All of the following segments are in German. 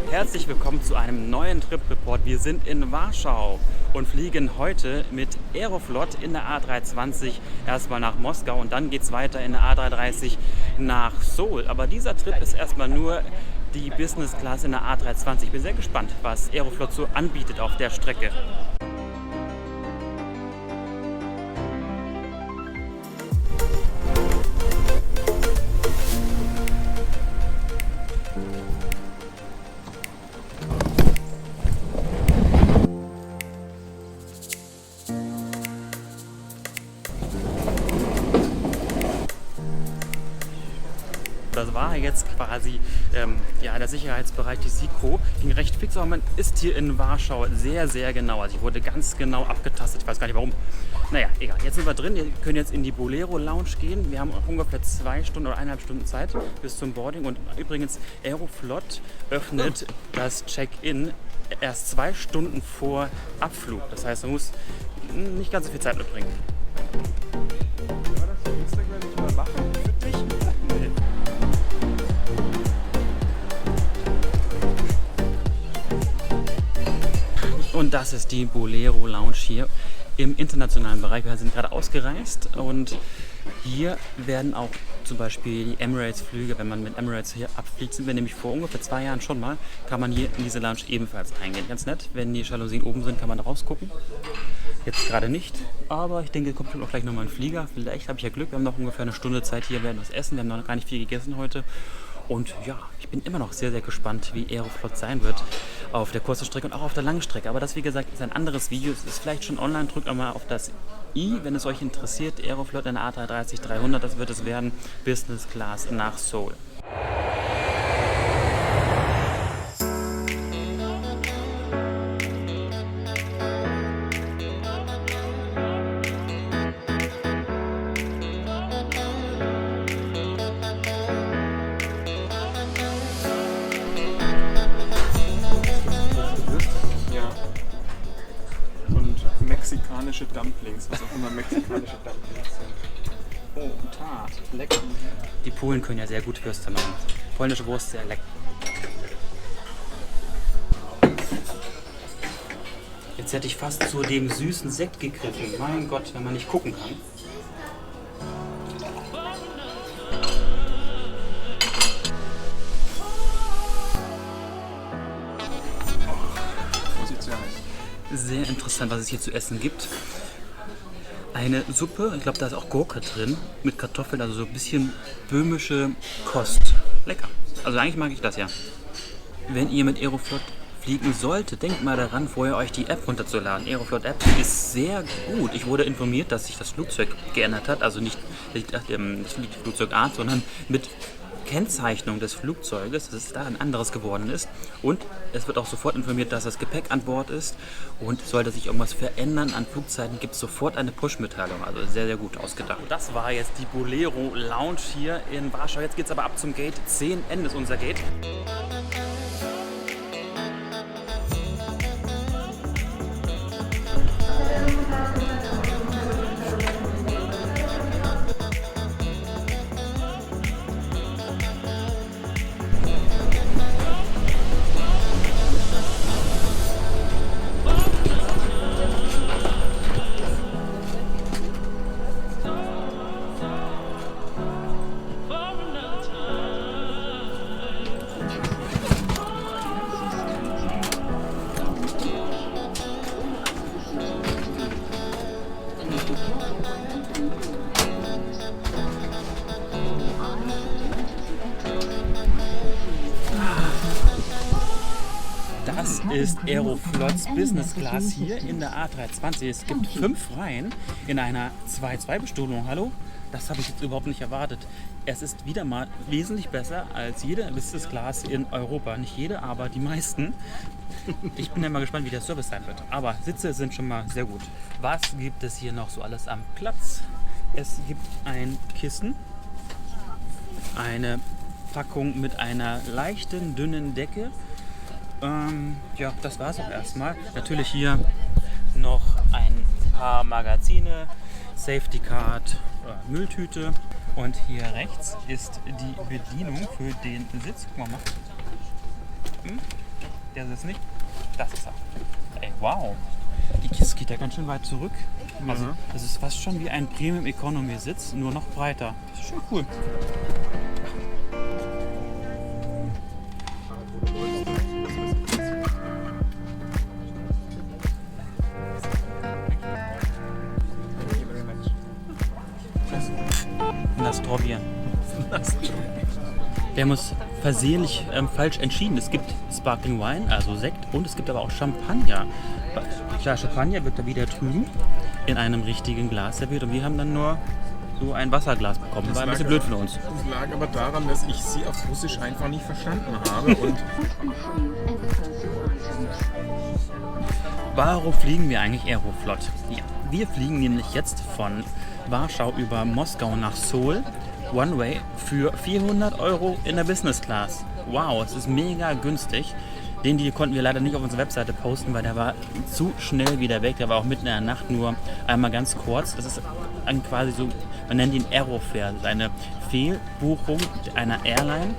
Herzlich willkommen zu einem neuen Trip-Report. Wir sind in Warschau und fliegen heute mit Aeroflot in der A320 erstmal nach Moskau und dann geht es weiter in der A330 nach Seoul. Aber dieser Trip ist erstmal nur die Business Class in der A320. Ich bin sehr gespannt, was Aeroflot so anbietet auf der Strecke. Das war jetzt quasi der Sicherheitsbereich, die SICO, ging recht fix, aber man ist hier in Warschau sehr, sehr genau. Also ich wurde ganz genau abgetastet, ich weiß gar nicht warum. Naja, egal. Jetzt sind wir drin, wir können jetzt in die Bolero Lounge gehen. Wir haben ungefähr 2 Stunden oder 1,5 Stunden Zeit bis zum Boarding. Und übrigens, Aeroflot öffnet das Check-in erst 2 Stunden vor Abflug. Das heißt, man muss nicht ganz so viel Zeit mitbringen. Das Instagram nicht mal machen für dich? Nee. Und das ist die Bolero Lounge hier im internationalen Bereich. Wir sind gerade ausgereist und hier werden auch zum Beispiel die Emirates-Flüge, wenn man mit Emirates hier abfliegt, sind wir nämlich vor ungefähr 2 Jahren schon mal, kann man hier in diese Lounge ebenfalls reingehen. Ganz nett, wenn die Jalousien oben sind, kann man rausgucken. Jetzt gerade nicht, aber ich denke, kommt auch gleich nochmal ein Flieger. Vielleicht habe ich ja Glück, wir haben noch ungefähr eine Stunde Zeit hier, werden was essen. Wir haben noch gar nicht viel gegessen heute. Und ja, ich bin immer noch sehr, sehr gespannt, wie Aeroflot sein wird auf der kurzen Strecke und auch auf der langen Strecke. Aber das, wie gesagt, ist ein anderes Video. Es ist vielleicht schon online. Drückt einmal auf das i, wenn es euch interessiert. Aeroflot in der A330-300, das wird es werden. Business Class nach Seoul. Ja. Und mexikanische Dumplings, was auch immer mexikanische Dumplings sind. Oh, Tat. Lecker. Die Polen können ja sehr gut Würste machen. Polnische Wurst, sehr lecker. Jetzt hätte ich fast zu dem süßen Sekt gegriffen. Mein Gott, wenn man nicht gucken kann. So sieht's ja aus. Sehr interessant, was es hier zu essen gibt. Eine Suppe, ich glaube, da ist auch Gurke drin, mit Kartoffeln, also so ein bisschen böhmische Kost. Lecker. Also eigentlich mag ich das ja. Wenn ihr mit Aeroflot fliegen solltet, denkt mal daran, vorher euch die App runterzuladen. Aeroflot App ist sehr gut. Ich wurde informiert, dass sich das Flugzeug geändert hat, also nicht das Flugzeugart, sondern mit Kennzeichnung des Flugzeuges, dass es da ein anderes geworden ist. Und es wird auch sofort informiert, dass das Gepäck an Bord ist. Und sollte sich irgendwas verändern an Flugzeiten, gibt es sofort eine Push-Mitteilung. Also sehr, sehr gut ausgedacht. Das war jetzt die Bolero Lounge hier in Warschau. Jetzt geht es aber ab zum Gate 10N ist unser Gate. Das ist Aeroflots Business Class hier in der A320. Es gibt 5 Reihen in einer 2-2-Bestuhlung. Hallo? Das habe ich jetzt überhaupt nicht erwartet. Es ist wieder mal wesentlich besser als jede Business Class in Europa. Nicht jede, aber die meisten. Ich bin ja mal gespannt, wie der Service sein wird. Aber Sitze sind schon mal sehr gut. Was gibt es hier noch so alles am Platz? Es gibt ein Kissen, eine Packung mit einer leichten, dünnen Decke. Ja, das war es auch erstmal. Natürlich hier noch ein paar Magazine, Safety Card, Mülltüte. Und hier rechts ist die Bedienung für den Sitz. Guck mal. Der ist es nicht. Das ist er. Ey, wow. Die Kiste geht ja ganz schön weit zurück. Also, das ist fast schon wie ein Premium Economy Sitz, nur noch breiter. Das ist schon cool. Nastrobier. Wir haben uns versehentlich falsch entschieden. Es gibt Sparkling Wine, also Sekt, und es gibt aber auch Champagner. Klar, Champagner wird da wieder drüben in einem richtigen Glas serviert und wir haben dann nur so ein Wasserglas bekommen. Das war ein bisschen blöd für uns. Das lag aber daran, dass ich sie auf Russisch einfach nicht verstanden habe. Und warum fliegen wir eigentlich Aeroflot? Ja, wir fliegen nämlich jetzt von Warschau über Moskau nach Seoul, One-Way, für 400 € in der Business Class. Wow, es ist mega günstig. Den Deal konnten wir leider nicht auf unserer Webseite posten, weil der war zu schnell wieder weg. Der war auch mitten in der Nacht nur einmal ganz kurz. Das ist quasi so, man nennt ihn Aerofare. Das ist eine Fehlbuchung einer Airline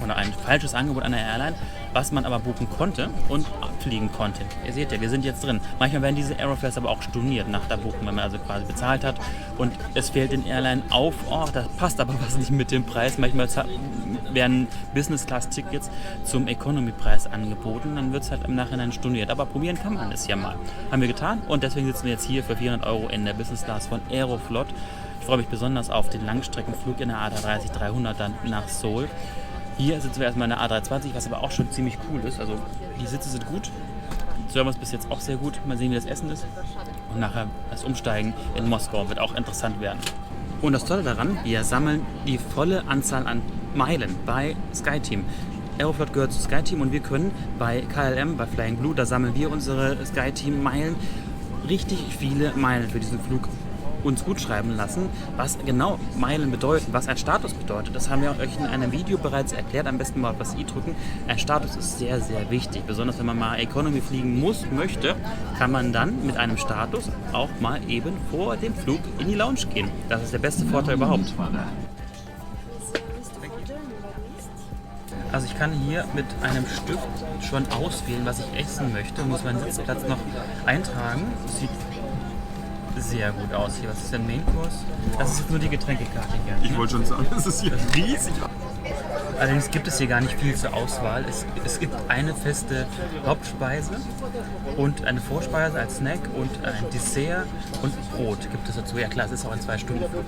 oder ein falsches Angebot einer Airline, was man aber buchen konnte und abfliegen konnte. Ihr seht ja, wir sind jetzt drin. Manchmal werden diese Aerofares aber auch storniert nach der Buchung, wenn man also quasi bezahlt hat und es fällt den Airline auf, oh, das passt aber was nicht mit dem Preis. Manchmal werden Business-Class-Tickets zum Economy-Preis angeboten, dann wird es halt im Nachhinein storniert. Aber probieren kann man es ja mal. Haben wir getan und deswegen sitzen wir jetzt hier für 400 € in der Business-Class von Aeroflot. Ich freue mich besonders auf den Langstreckenflug in der A330-300 dann nach Seoul. Hier sitzen wir erstmal in der A320, was aber auch schon ziemlich cool ist. Also die Sitze sind gut, der Service bis jetzt auch sehr gut. Mal sehen, wie das Essen ist. Und nachher das Umsteigen in Moskau wird auch interessant werden. Und das Tolle daran, wir sammeln die volle Anzahl an Meilen bei SkyTeam. Aeroflot gehört zu SkyTeam und wir können bei KLM, bei Flying Blue, da sammeln wir unsere SkyTeam-Meilen, richtig viele Meilen für diesen Flug uns gut schreiben lassen, was genau Meilen bedeuten, was ein Status bedeutet. Das haben wir euch in einem Video bereits erklärt, am besten mal auf das i drücken. Ein Status ist sehr, sehr wichtig, besonders wenn man mal Economy fliegen möchte, kann man dann mit einem Status auch mal eben vor dem Flug in die Lounge gehen. Das ist der beste Vorteil überhaupt. Also ich kann hier mit einem Stift schon auswählen, was ich essen möchte, muss meinen Sitzplatz noch eintragen. Das sieht sehr gut aus hier. Was ist denn Maincourse? Das ist jetzt nur die Getränkekarte hier. ich wollte schon sagen, das ist hier riesig. Allerdings gibt es hier gar nicht viel zur Auswahl. Es gibt eine feste Hauptspeise und eine Vorspeise als Snack und ein Dessert und Brot gibt es dazu. Ja klar, es ist auch ein 2-Stunden-Flug.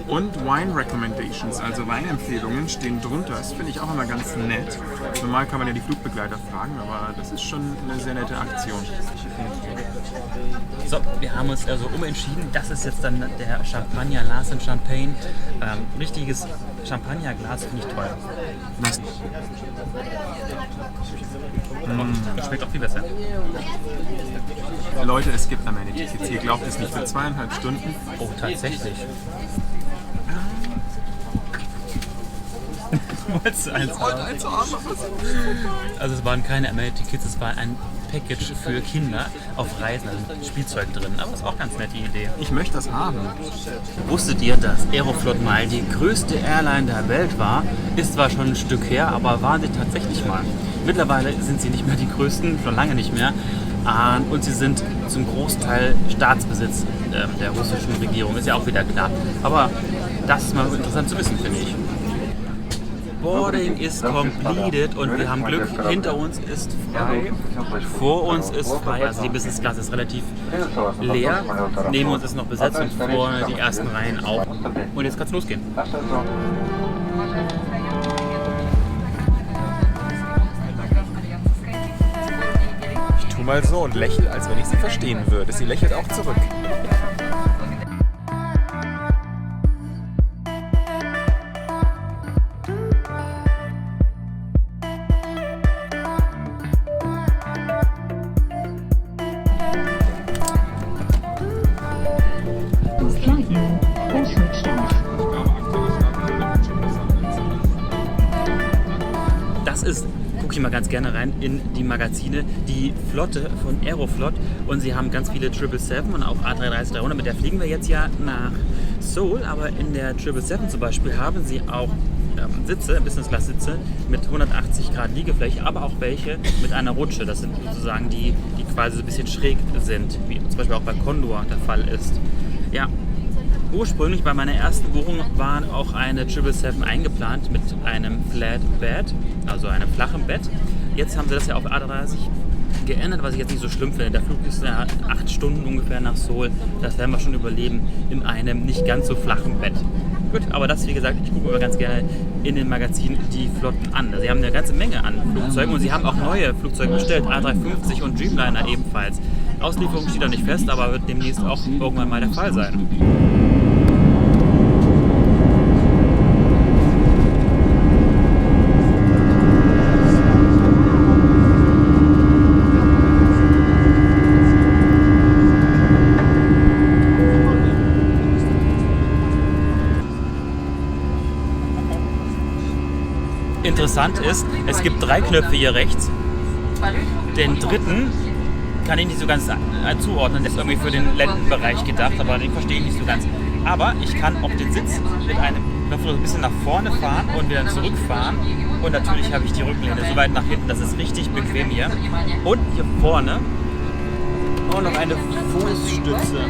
Und Wine Recommendations, also Weinempfehlungen, stehen drunter. Das finde ich auch immer ganz nett. Normal kann man ja die Flugbegleiter fragen, aber das ist schon eine sehr nette Aktion. So, wir haben uns also umentschieden. Das ist jetzt dann der Champagner Lars & Champagne. Richtiges Champagnerglas, finde ich toll. Das schmeckt auch viel besser. Leute, es gibt Amenities. Jetzt ihr glaubt es nicht, für 2,5 Stunden. Oh, tatsächlich. Wolltest du eins haben? Also es waren keine Amenity Kits, es war ein Package für Kinder auf Reisen, also mit Spielzeug drin. Aber ist auch ganz nette Idee. Ich möchte das haben. Wusstet ihr, dass Aeroflot mal die größte Airline der Welt war? Ist zwar schon ein Stück her, aber waren sie tatsächlich mal. Mittlerweile sind sie nicht mehr die größten, schon lange nicht mehr. Und sie sind zum Großteil Staatsbesitz der russischen Regierung, ist ja auch wieder klar. Aber das ist mal interessant zu wissen, finde ich. Boarding is completed und wir haben Glück, hinter uns ist frei, vor uns ist frei, also die Business Class ist relativ leer, neben uns ist noch besetzt und vorne die ersten Reihen auch. Und jetzt kann es losgehen. Ich tu mal so und lächle, als wenn ich sie verstehen würde. Sie lächelt auch zurück. Das ist, gucke ich mal ganz gerne rein in die Magazine, die Flotte von Aeroflot und sie haben ganz viele 777 und auch A330-300, mit der fliegen wir jetzt ja nach Seoul, aber in der 777 zum Beispiel haben sie auch Sitze, Business-Class-Sitze mit 180 Grad Liegefläche, aber auch welche mit einer Rutsche. Das sind sozusagen die quasi so ein bisschen schräg sind, wie zum Beispiel auch bei Condor der Fall ist. Ja, ursprünglich bei meiner ersten Buchung war auch eine 777 eingeplant mit einem Flat Bed, also einem flachen Bett. Jetzt haben sie das ja auf A330 geändert, was ich jetzt nicht so schlimm finde. Der Flug ist 8 Stunden ungefähr nach Seoul. Das werden wir schon überleben in einem nicht ganz so flachen Bett. Gut, aber das, wie gesagt, ich gucke mir ganz gerne in den Magazinen die Flotten an. Sie haben eine ganze Menge an Flugzeugen und sie haben auch neue Flugzeuge bestellt, A350 und Dreamliner ebenfalls. Auslieferung steht da nicht fest, aber wird demnächst auch irgendwann mal der Fall sein. Interessant ist, es gibt 3 Knöpfe hier rechts. Den dritten kann ich nicht so ganz zuordnen. Der ist irgendwie für den Lendenbereich gedacht, aber den verstehe ich nicht so ganz. Aber ich kann auch den Sitz mit einem Knopf ein bisschen nach vorne fahren und wieder zurückfahren. Und natürlich habe ich die Rückenlehne so weit nach hinten, das ist richtig bequem hier. Und hier vorne auch noch eine Fußstütze.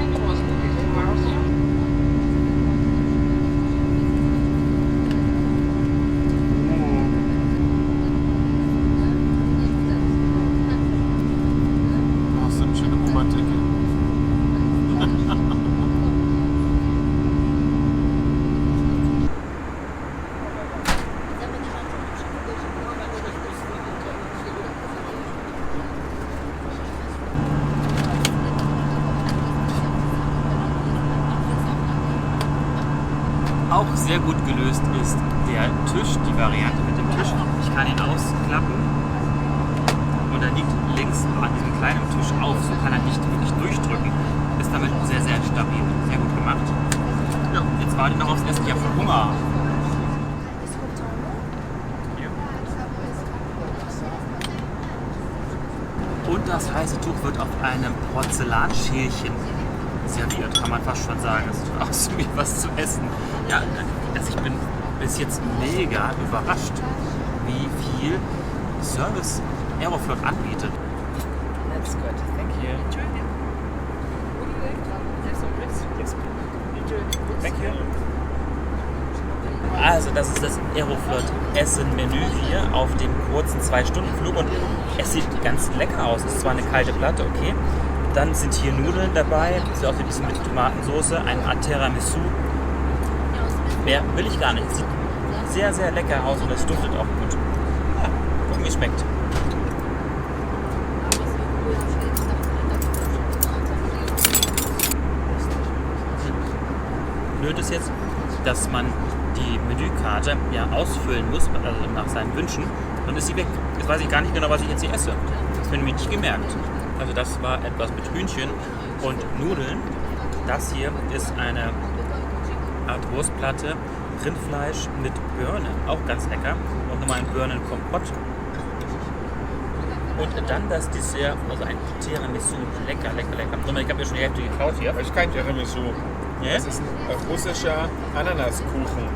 Auch sehr gut gelöst ist der Tisch, die Variante mit dem Tisch. Ich kann ihn ausklappen und er liegt links an diesem kleinen Tisch auf. So kann er nicht wirklich durchdrücken. Ist damit sehr, sehr stabil. Sehr gut gemacht. Ja, jetzt warte ich noch aufs Essen. Ich habe Hunger. Und das heiße Tuch wird auf einem Porzellanschälchen serviert, kann man fast schon sagen. Es tut aus wie was zu essen. Ja, ich bin bis jetzt mega überrascht, wie viel Service Aeroflot anbietet. That's good, thank you. Thank you. Also das ist das Aeroflot Essen-Menü hier auf dem kurzen 2-Stunden-Flug und es sieht ganz lecker aus. Es ist zwar eine kalte Platte, okay. Dann sind hier Nudeln dabei, sieht aus wie ein bisschen mit Tomatensauce, ein Tiramisu. Mehr will ich gar nicht. Sieht sehr, sehr lecker aus und es duftet auch gut. Ja, gucken, wie es schmeckt. Blöd ist jetzt, dass man die Menükarte ja ausfüllen muss, also nach seinen Wünschen. Dann ist sie weg. Jetzt weiß ich gar nicht genau, was ich jetzt hier esse. Das habe ich mir nicht gemerkt. Also das war etwas mit Hühnchen und Nudeln. Das hier ist eine Art Wurstplatte, Rindfleisch mit Birne, auch ganz lecker. Und nochmal ein Birnenkompott. Und dann das Dessert, also ein Tiramisu. Lecker, lecker, lecker. Ich habe ja schon die Hälfte gekaut hier. Das ist kein Tiramisu. Ja? Das ist ein russischer Ananaskuchen.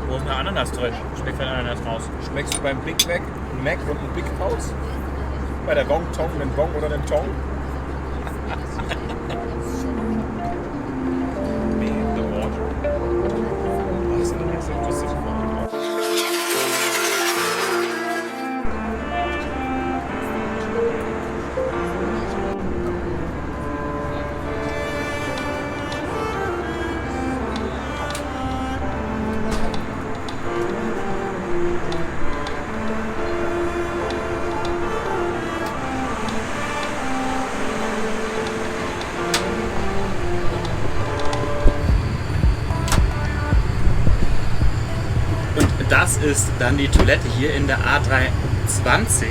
Wo ist eine Ananas drin? Schmeckt von Ananas raus. Schmeckst du beim Big Mac einen Mac und einen Big raus? Bei der Wong Tong, den Wong oder den Tong? Das ist dann die Toilette hier in der A320.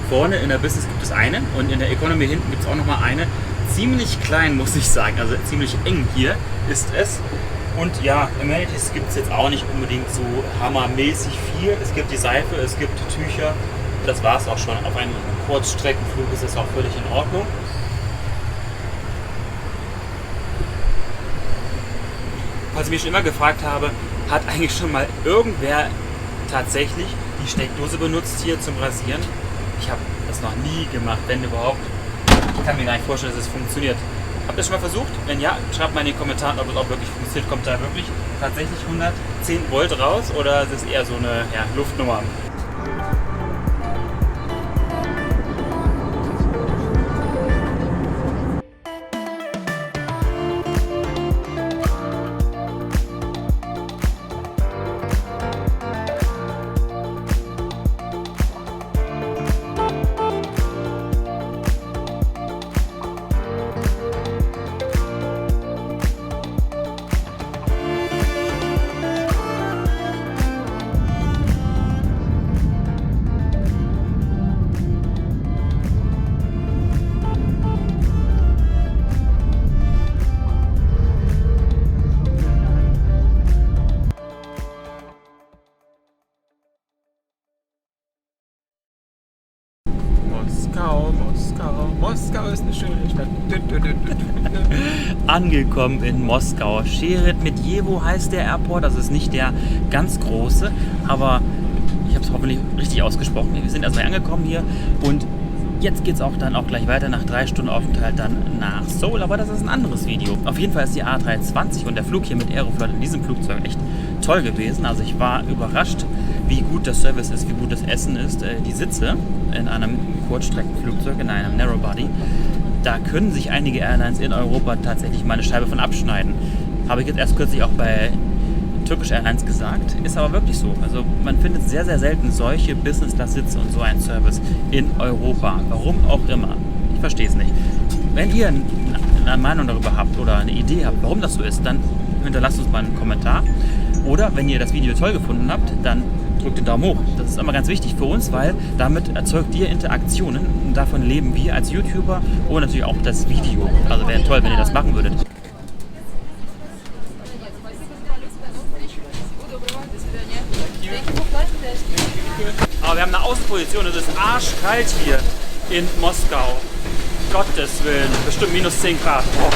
Vorne in der Business gibt es eine und in der Economy hinten gibt es auch nochmal eine. Ziemlich klein, muss ich sagen, also ziemlich eng hier ist es. Und ja, Amenities gibt es jetzt auch nicht unbedingt so hammermäßig viel. Es gibt die Seife, es gibt Tücher. Das war es auch schon. Auf einem Kurzstreckenflug ist das auch völlig in Ordnung. Was ich mich schon immer gefragt habe, Hat eigentlich schon mal irgendwer tatsächlich die Steckdose benutzt hier zum Rasieren? Ich habe das noch nie gemacht, wenn überhaupt. Ich kann mir gar nicht vorstellen, dass es funktioniert. Habt ihr es schon mal versucht? Wenn ja, schreibt mal in den Kommentaren, ob es auch wirklich funktioniert. Kommt da wirklich tatsächlich 110 Volt raus oder ist es eher so eine Luftnummer? Moskau ist eine schöne Stadt. Angekommen in Moskau. Sheremetyevo heißt der Airport, das ist nicht der ganz große, aber ich habe es hoffentlich richtig ausgesprochen. Wir sind erstmal angekommen hier und jetzt geht es auch gleich weiter nach 3 Stunden Aufenthalt dann nach Seoul, aber das ist ein anderes Video. Auf jeden Fall ist die A320 und der Flug hier mit Aeroflot in diesem Flugzeug echt toll gewesen. Also ich war überrascht, wie gut der Service ist, wie gut das Essen ist. Die Sitze in einem Kurzstreckenflugzeug, in einem Narrowbody, da können sich einige Airlines in Europa tatsächlich mal eine Scheibe von abschneiden. Habe ich jetzt erst kürzlich auch bei Turkish Airlines gesagt, ist aber wirklich so. Also man findet sehr, sehr selten solche Business-Class-Sitze und so einen Service in Europa. Warum auch immer. Ich verstehe es nicht. Wenn ihr eine Meinung darüber habt oder eine Idee habt, warum das so ist, dann hinterlasst uns mal einen Kommentar. Oder wenn ihr das Video toll gefunden habt, dann drückt den Daumen hoch. Das ist immer ganz wichtig für uns, weil damit erzeugt ihr Interaktionen und davon leben wir als YouTuber und natürlich auch das Video. Also wäre toll, wenn ihr das machen würdet. Aber wir haben eine Außenposition, es ist arschkalt hier in Moskau. Gottes Willen, bestimmt minus 10 Grad. Oh.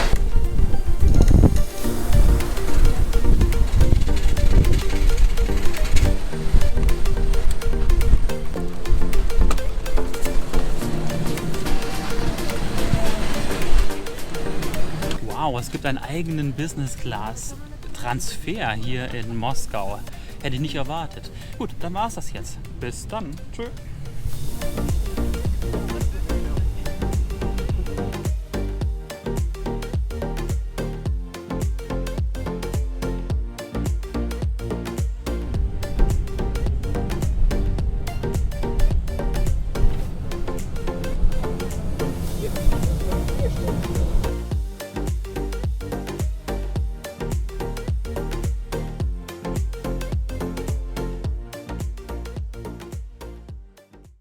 Wow, es gibt einen eigenen Business-Class-Transfer hier in Moskau. Hätte ich nicht erwartet. Gut, dann war es das jetzt. Bis dann. Tschö.